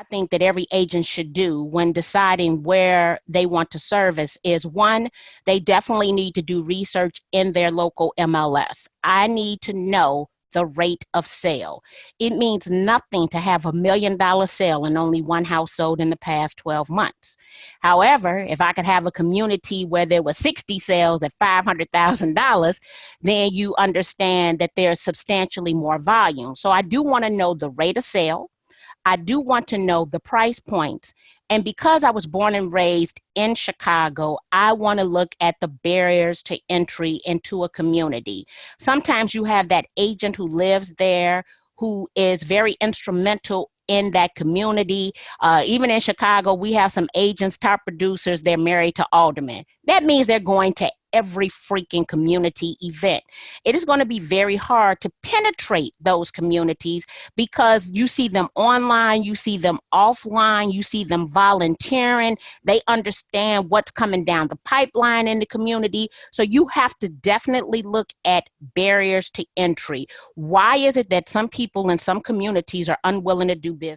I think that every agent should do when deciding where they want to service is one, they definitely need to do research in their local MLS. I need to know the rate of sale. It means nothing to have $1 million sale and only one house sold in the past 12 months. However, if I could have a community where there were 60 sales at $500,000, then you understand that there's substantially more volume. So I do want to know the rate of sale. I do want to know the price points. And because I was born and raised in Chicago, I want to look at the barriers to entry into a community. Sometimes you have that agent who lives there who is very instrumental in that community. Even in Chicago, we have some agents, top producers, they're married to aldermen. That means they're going to every freaking community event. It is going to be very hard to penetrate those communities because you see them online, you see them offline, you see them volunteering. They understand what's coming down the pipeline in the community. So you have to definitely look at barriers to entry. Why is it that some people in some communities are unwilling to do business?